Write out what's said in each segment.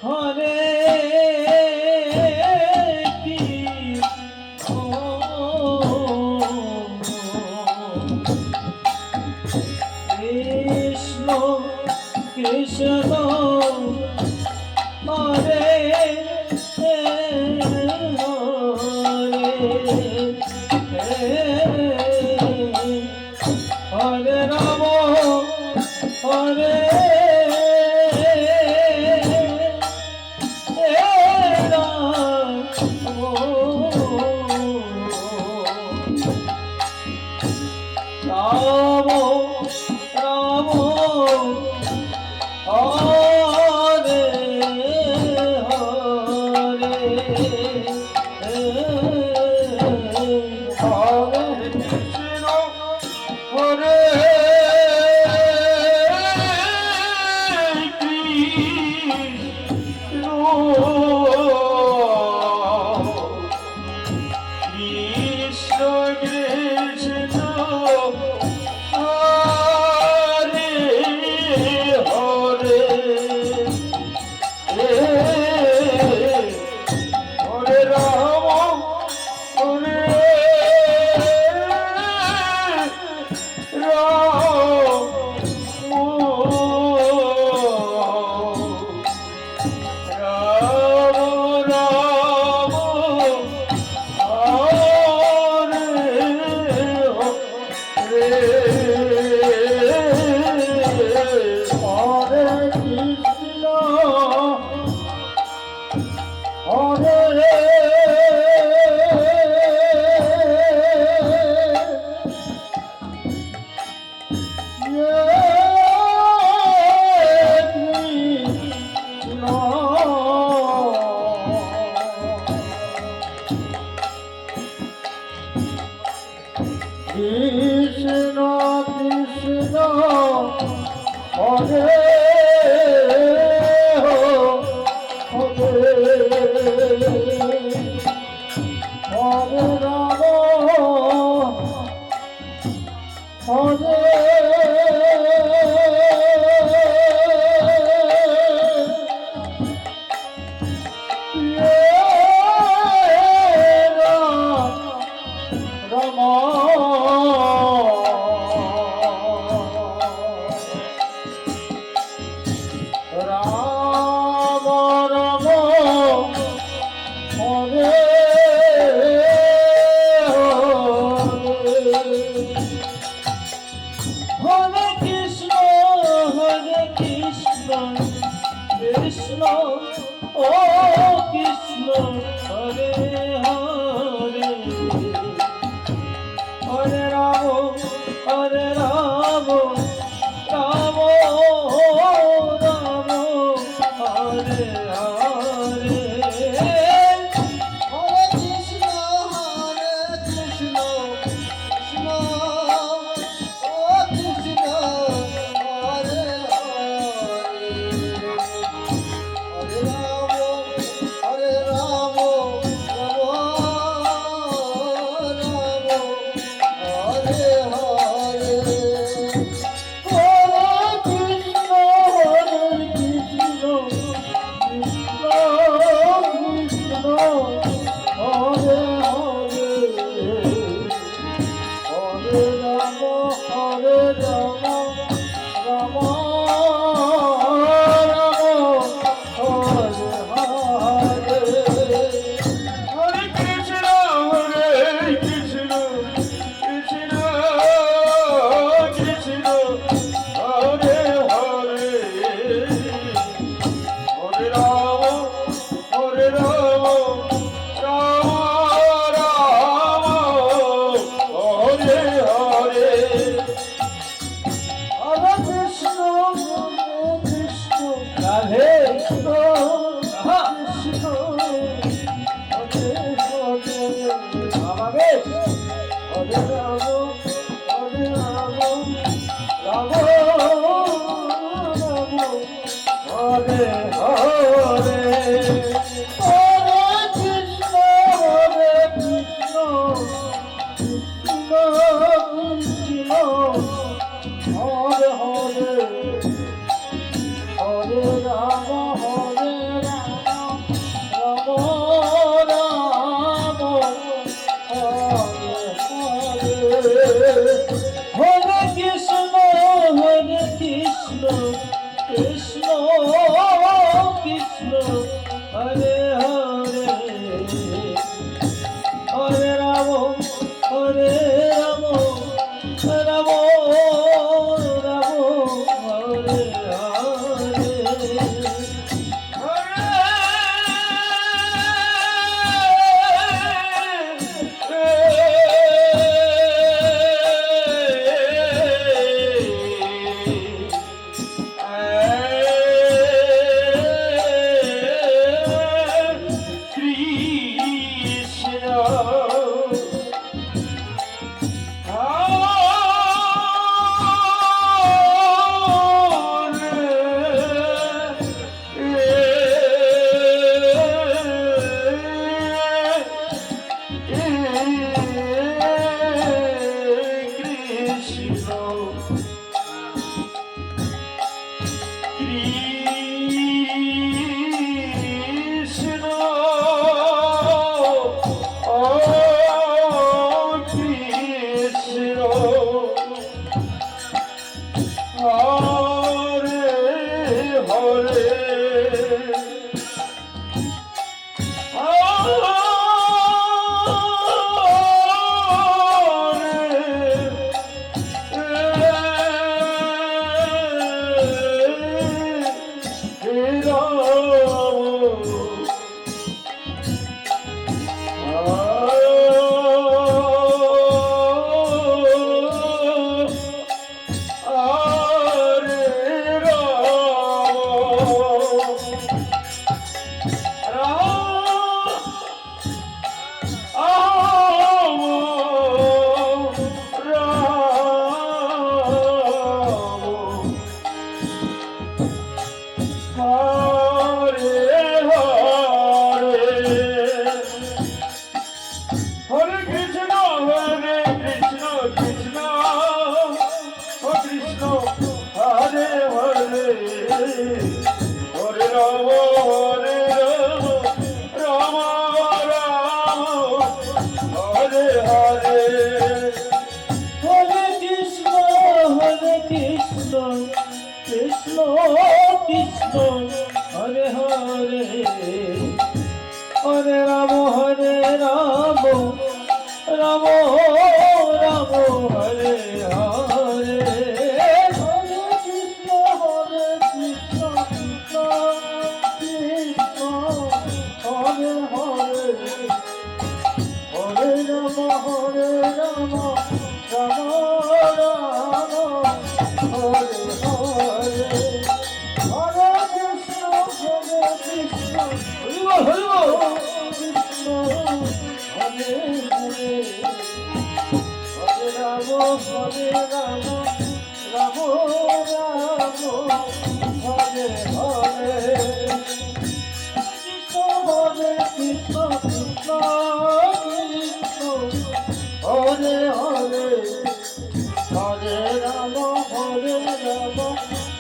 Hare Krishna Krishna Hare Hare Ram Hare Ram Ram Hare Hare Hare Krishna Hare Krishna Krishna Hare Hare Hare Ram Hare Krishna O Krishna Hare Hare Hare Ram Hare Ram Ram Ram Hare Hare Hare Krishna Krishna Krishna O Krishna Hare Hare Rama Hare Rama Krishna Hare Hare Hare Ram Hare Ram Ram Ram Hare Hare Krishna Krishna Hare Hare Hare Ram Ram Ram Ram Hare Hare Hare Krishna Hare Krishna Krishna Krishna Hare Hare Hare Ram Ram Ram Ram Hare Hare Hare Krishna Krishna Hare Krishna Hare Hare Hare Ram Ram Ram Ram Hare Hare Krishna Hare Krishna Krishna Krishna Hare Hare Hare Ram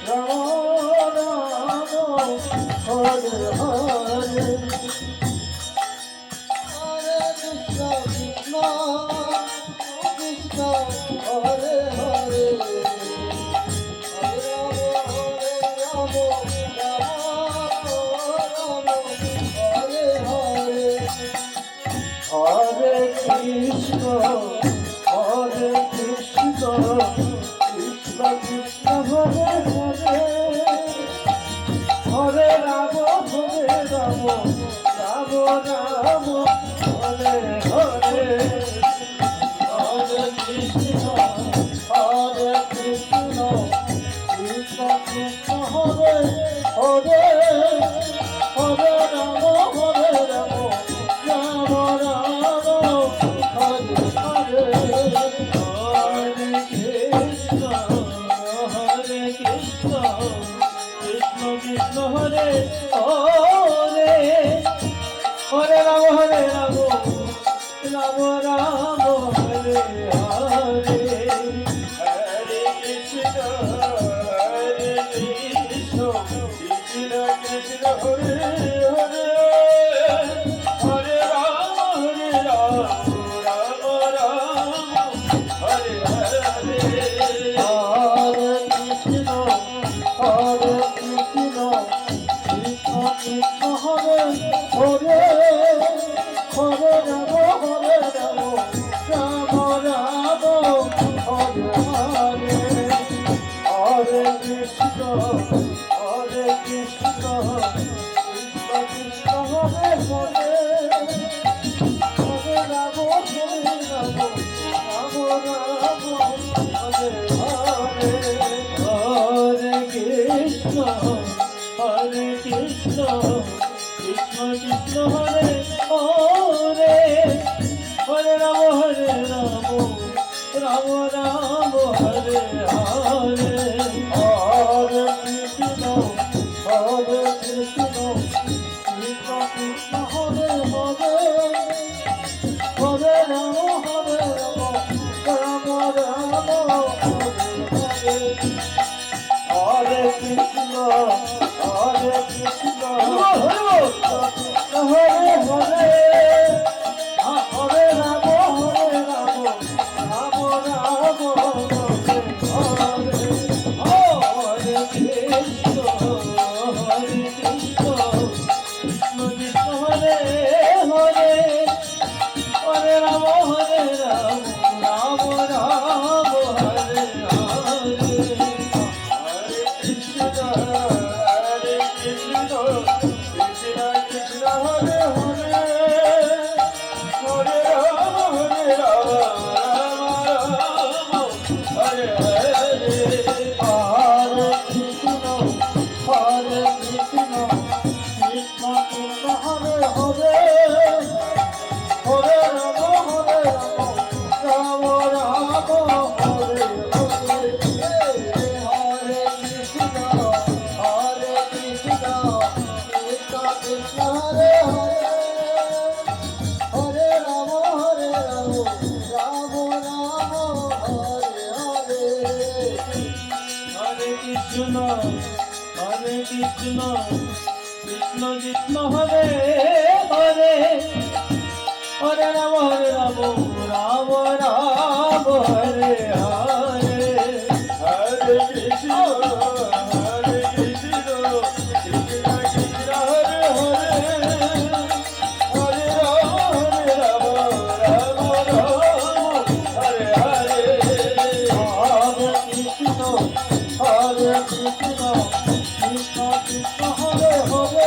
Ram Ram Ram Hare Hare Hare Krishna Krishna Krishna Hare Hare Hare Ram Ram Ram Hare Hare Hare Krishna Hare Krishna Krishna Krishna Hare Hare Hare Ram Ram Ram Ram Hare Hare Hare Krishna Krishna Krishna Hare Hare Hare Ram Ram Ram Ram Hare Hare Hare Krishna Krishna Krishna Hare Hare Hare Ram Ram Ram Ram Hare Hare Hare Krishna Krishna Krishna Hare Hare Hare Ram Ram Ram Hare Hare Hare Krishna Krishna Krishna Hare Hare Hare Ram Hare Ram Ram Ram Hare Hare Hare Krishna Hare Krishna Krishna Krishna Hare Hare Hare Ram Hare Ram Ram Ram Hare Hare Hare Krishna Hare Krishna Krishna Krishna Hare Hare Hare Ram Ram Ram Hare Hare Hare Krishna Krishna Krishna Hare Hare Hare Ram Ram Ram Hare Hare Hare Krishna Krishna Hare Hare Hare Ram Ram Ram Ram Hare Hare Hare Krishna Krishna Krishna Hare Hare Hare Ram Ram Ram Hare Hare Krishna Krishna Krishna Hare Hare Hare Rama Hare Rama Rama Rama Hare Hare Hare Krishna Hare Krishna Krishna Krishna Hare Hare Hare Rama Hare Rama Rama Rama Hare Hare Hare Krishna Hare Krishna Krishna Krishna Hare Hare Hare Rama Hare Rama Rama Rama Hare Hare Hare Krishna Krishna Krishna Hare Hare Hare Rama Rama Rama Hare Hare Hare Krishna Krishna Krishna Hare Hare Hare Rama Rama Rama Hare Hare Hare Krishna Hare Krishna Krishna Krishna Hare Hare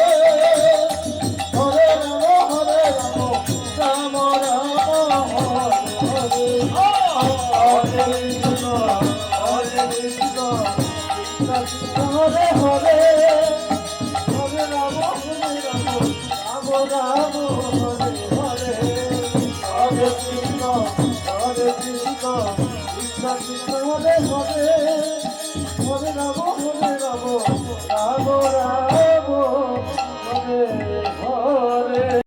Hare Rama Rama Rama Hare Hare Hare Krishna Hare Krishna Krishna Krishna Hare Hare Hare Rama Rama Rama Hare Hare Hare Krishna Hare Krishna Krishna Krishna Hare Hare Hare Rama Rama Rama Rama Hare Hare